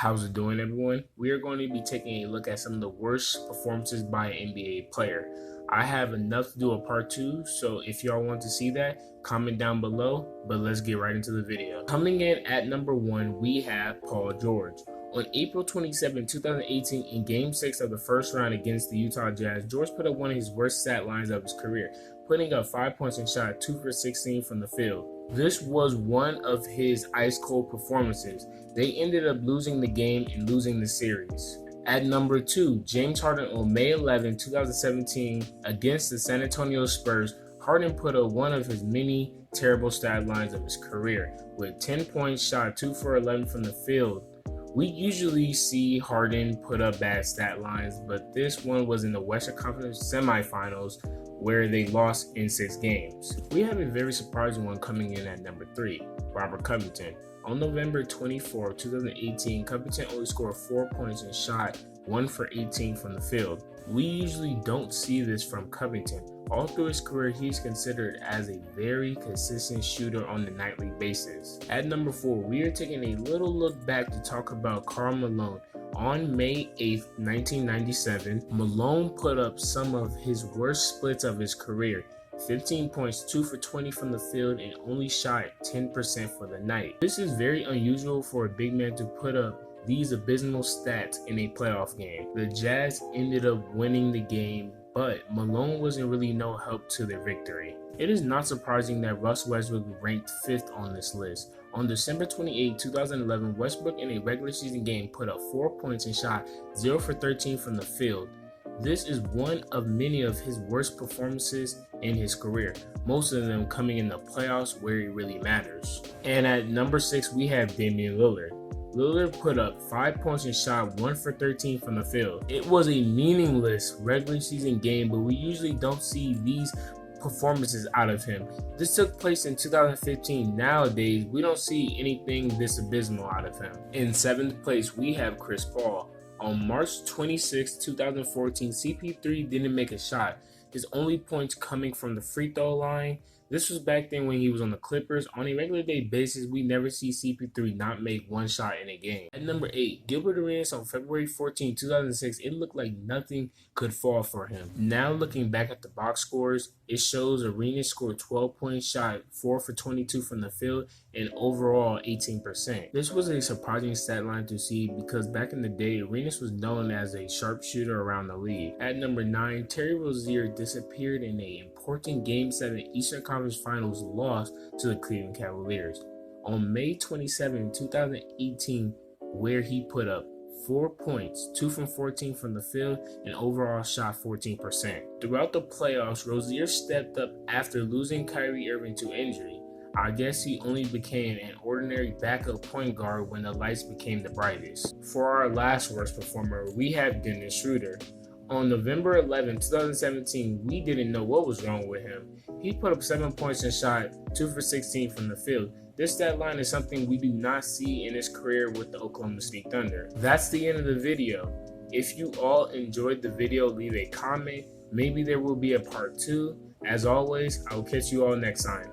How's it doing, everyone? We are going to be taking a look at some of the worst performances by an NBA player. I have enough to do a part 2, so if y'all want to see that, comment down below, but let's get right into the video. Coming in at number 1, we have Paul George. On April 27, 2018, in Game 6 of the first round against the Utah Jazz, George put up one of his worst stat lines of his career, putting up 5 points and shot 2 for 16 from the field. This was one of his ice-cold performances. They ended up losing the game and losing the series. At number 2, James Harden on May 11, 2017 against the San Antonio Spurs. Harden put up one of his many terrible stat lines of his career with 10 points, shot 2 for 11 from the field. We usually see Harden put up bad stat lines, but this one was in the Western Conference semifinals where they lost in 6 games. We have a very surprising one coming in at number 3, Robert Covington. On November 24, 2018, Covington only scored 4 points and shot 1 for 18 from the field. We usually don't see this from Covington. All through his career, he's considered as a very consistent shooter on a nightly basis. At number 4, we are taking a little look back to talk about Karl Malone. On May 8, 1997, Malone put up some of his worst splits of his career. 15 points, 2 for 20 from the field, and only shot 10% for the night. This is very unusual for a big man to put up these abysmal stats in a playoff game. The Jazz ended up winning the game, but Malone wasn't really no help to their victory. It is not surprising that Russell Westbrook ranked 5th on this list. On December 28, 2011, Westbrook in a regular season game put up 4 points and shot 0 for 13 from the field. This is one of many of his worst performances in his career, most of them coming in the playoffs where it really matters. And at number 6, we have Damian Lillard. Lillard put up 5 points and shot 1 for 13 from the field. It was a meaningless regular season game, but we usually don't see these performances out of him. This took place in 2015. Nowadays, we don't see anything this abysmal out of him. In 7th place, we have Chris Paul. On March 26, 2014, CP3 didn't make a shot, his only points coming from the free throw line. This was back then when he was on the Clippers. On a regular day basis, we never see CP3 not make one shot in a game. At number 8, Gilbert Arenas on February 14, 2006, it looked like nothing could fall for him. Now looking back at the box scores, it shows Arenas scored 12 points, shot 4 for 22 from the field, and overall 18%. This was a surprising stat line to see because back in the day, Arenas was known as a sharpshooter around the league. At number 9, Terry Rozier disappeared in an important Game 7 Eastern Conference Finals loss to the Cleveland Cavaliers. On May 27, 2018, where he put up 4 points, 2 from 14 from the field, and overall shot 14%. Throughout the playoffs, Rozier stepped up after losing Kyrie Irving to injury. I guess he only became an ordinary backup point guard when the lights became the brightest. For our last worst performer, we have Dennis Schroeder. On November 11, 2017, we didn't know what was wrong with him. He put up 7 points and shot 2 for 16 from the field. This stat line is something we do not see in his career with the Oklahoma City Thunder. That's the end of the video. If you all enjoyed the video, leave a comment. Maybe there will be a part 2. As always, I will catch you all next time.